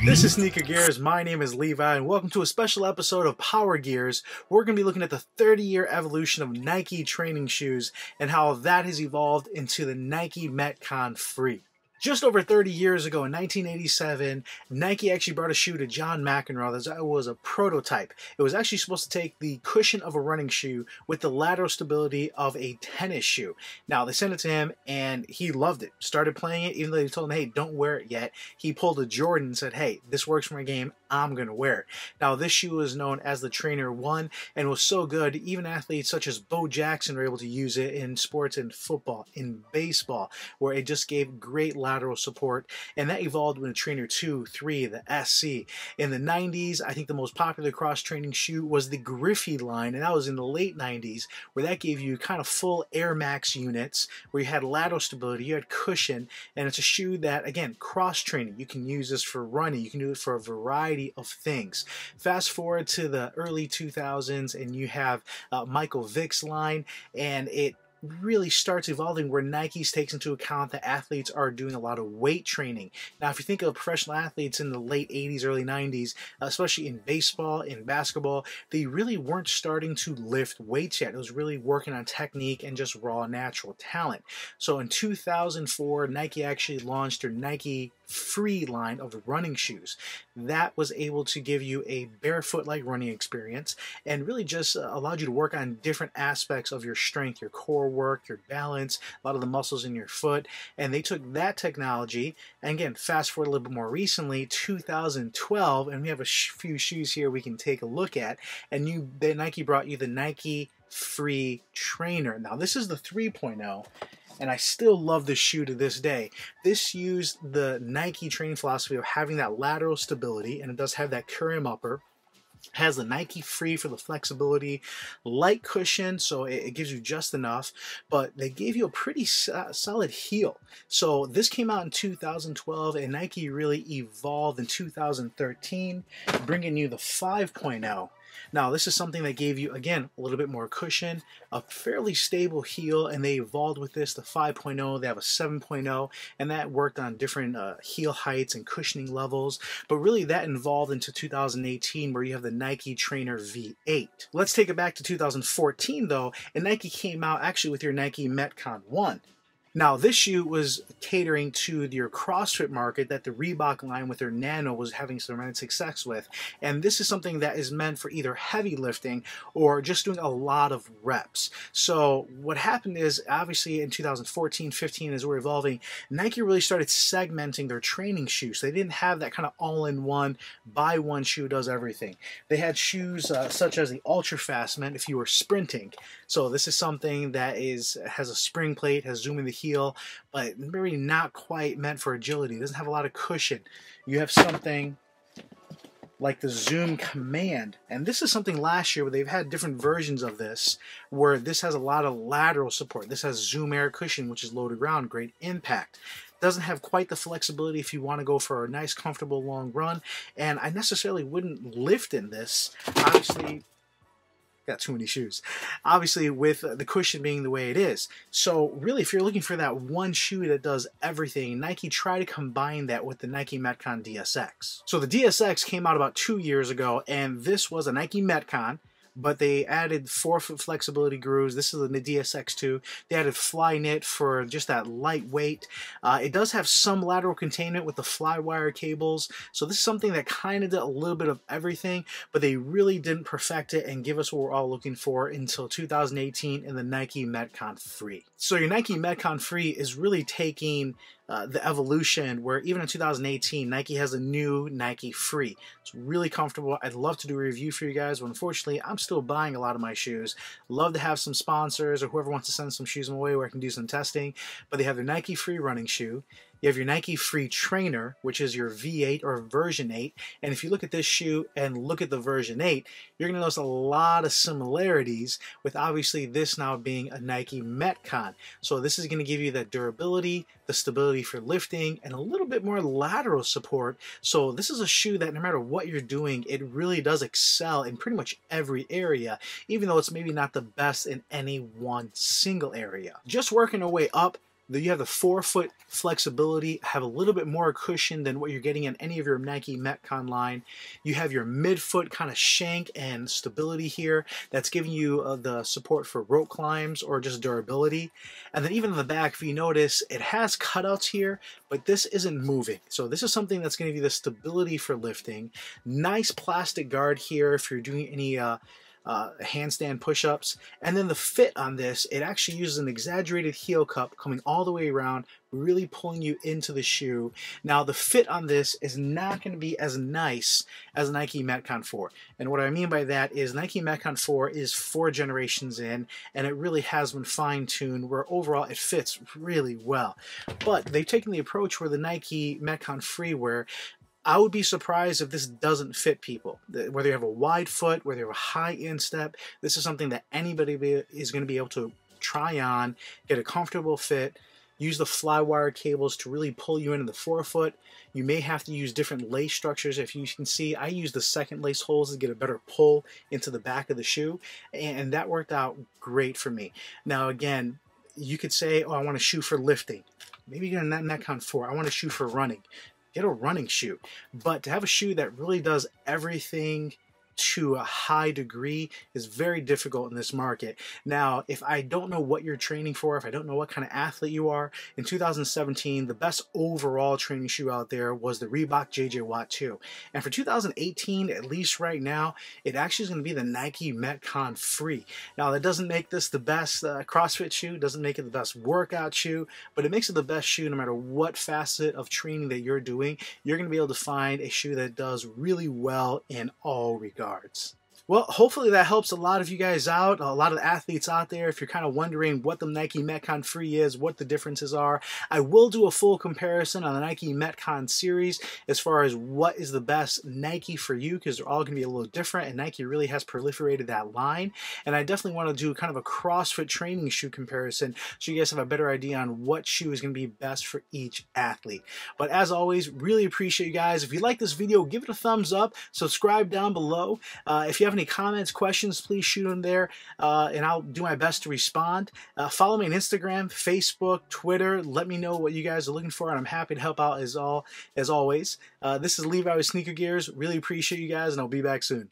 This is Sneaker Gears. My name is Levi, and welcome to a special episode of Power Gears. We're going to be looking at the 30-year evolution of Nike training shoes and how that has evolved into the Nike Metcon Free. Just over 30 years ago, in 1987, Nike actually brought a shoe to John McEnroe that was a prototype. It was actually supposed to take the cushion of a running shoe with the lateral stability of a tennis shoe. Now, they sent it to him, and he loved it. Started playing it, even though they told him, hey, don't wear it yet. He pulled a Jordan and said, hey, this works for my game. I'm going to wear it. Now, this shoe is known as the Trainer 1 and was so good, even athletes such as Bo Jackson were able to use it in sports, in football, in baseball, where it just gave great lateral support, and that evolved with the Trainer 2, 3, the SC. In the 90s, I think the most popular cross-training shoe was the Griffey line, and that was in the late 90s, where that gave you kind of full Air Max units, where you had lateral stability, you had cushion, and it's a shoe that, again, cross-training. You can use this for running, you can do it for a variety of things. Fast forward to the early 2000s, and you have Michael Vick's line, and it really starts evolving where Nike takes into account that athletes are doing a lot of weight training. Now, if you think of professional athletes in the late 80s, early 90s, especially in baseball, in basketball, they really weren't starting to lift weights yet. It was really working on technique and just raw natural talent. So in 2004, Nike actually launched their Nike Free line of running shoes. That was able to give you a barefoot-like running experience and really just allowed you to work on different aspects of your strength, your core work, your balance, a lot of the muscles in your foot. And they took that technology, and again, fast forward a little bit more recently, 2012, and we have a few shoes here we can take a look at, and Nike brought you the Nike Free Trainer. Now, this is the 3.0. And I still love this shoe to this day. This used the Nike training philosophy of having that lateral stability, and it does have that Curium upper. Has the Nike Free for the flexibility, light cushion, so it gives you just enough, but they gave you a pretty solid heel. So this came out in 2012, and Nike really evolved in 2013, bringing you the 5.0. Now, this is something that gave you, again, a little bit more cushion, a fairly stable heel, and they evolved with this, the 5.0. They have a 7.0, and that worked on different heel heights and cushioning levels. But really, that evolved into 2018, where you have the Nike Trainer V8. Let's take it back to 2014, though, and Nike came out actually with your Nike Metcon 1. Now, this shoe was catering to your CrossFit market that the Reebok line with their Nano was having some tremendous success with. And this is something that is meant for either heavy lifting or just doing a lot of reps. So what happened is, obviously, in 2014, 15, as we're evolving, Nike really started segmenting their training shoes. They didn't have that kind of all-in-one, buy one shoe does everything. They had shoes such as the Ultra Fast meant if you were sprinting. So this is something that has a spring plate, has zoom in the heel, but really not quite meant for agility. It doesn't have a lot of cushion. You have something like the Zoom Command, and this is something last year where they've had different versions of this, where this has a lot of lateral support. This has Zoom Air Cushion, which is low to ground, great impact. Doesn't have quite the flexibility if you want to go for a nice, comfortable, long run, and I necessarily wouldn't lift in this. Obviously, got too many shoes. Obviously, with the cushion being the way it is. So really, if you're looking for that one shoe that does everything, Nike tried to combine that with the Nike Metcon DSX. So the DSX came out about 2 years ago, and this was a Nike Metcon, but they added 4-foot flexibility grooves. This is the DSX2. They added fly knit for just that lightweight. It does have some lateral containment with the fly wire cables. So this is something that kind of did a little bit of everything, but they really didn't perfect it and give us what we're all looking for until 2018 in the Nike Metcon Free. So your Nike Metcon Free is really taking the evolution where even in 2018, Nike has a new Nike Free. It's really comfortable. I'd love to do a review for you guys, but unfortunately, I'm still buying a lot of my shoes. Love to have some sponsors or whoever wants to send some shoes my way where I can do some testing, but they have their Nike Free running shoe. You have your Nike Free Trainer, which is your V8 or version 8. And if you look at this shoe and look at the version 8, you're going to notice a lot of similarities with obviously this now being a Nike Metcon. So this is going to give you that durability, the stability for lifting, and a little bit more lateral support. So this is a shoe that no matter what you're doing, it really does excel in pretty much every area, even though it's maybe not the best in any one single area. Just working our way up, You have the forefoot flexibility, have a little bit more cushion than what you're getting in any of your Nike Metcon line. You have your midfoot kind of shank and stability here that's giving you the support for rope climbs or just durability. And then even in the back, if you notice, it has cutouts here, but this isn't moving. So this is something that's going to give you the stability for lifting. Nice plastic guard here if you're doing any handstand push-ups. And then the fit on this, it actually uses an exaggerated heel cup coming all the way around, really pulling you into the shoe. Now the fit on this is not going to be as nice as Nike Metcon 4. And what I mean by that is Nike Metcon 4 is 4 generations in, and it really has been fine-tuned where overall it fits really well. But they've taken the approach where the Nike Metcon Freewear, I would be surprised if this doesn't fit people. Whether you have a wide foot, whether you have a high instep, this is something that anybody is going to be able to try on, get a comfortable fit, use the flywire cables to really pull you into the forefoot. You may have to use different lace structures. If you can see, I use the second lace holes to get a better pull into the back of the shoe, and that worked out great for me. Now again, you could say, oh, I want a shoe for lifting. Maybe get a Metcon 4. I want a shoe for running. Get a running shoe. But to have a shoe that really does everything to a high degree is very difficult in this market. Now, if I don't know what you're training for, if I don't know what kind of athlete you are, in 2017, the best overall training shoe out there was the Reebok JJ Watt 2. And for 2018, at least right now, it actually is going to be the Nike Metcon Free. Now, that doesn't make this the best CrossFit shoe, doesn't make it the best workout shoe, but it makes it the best shoe no matter what facet of training that you're doing. You're going to be able to find a shoe that does really well in all regards. Well, hopefully that helps a lot of you guys out, a lot of the athletes out there. If you're kind of wondering what the Nike Metcon Free is, what the differences are, I will do a full comparison on the Nike Metcon series as far as what is the best Nike for you, because they're all going to be a little different, and Nike really has proliferated that line. And I definitely want to do kind of a CrossFit training shoe comparison so you guys have a better idea on what shoe is going to be best for each athlete. But as always, really appreciate you guys. If you like this video, give it a thumbs up, subscribe down below. If you have any comments, questions, please shoot them there, and I'll do my best to respond. Follow me on Instagram, Facebook, Twitter. Let me know what you guys are looking for, and I'm happy to help out as always. This is Levi with Sneaker Gears. Really appreciate you guys, and I'll be back soon.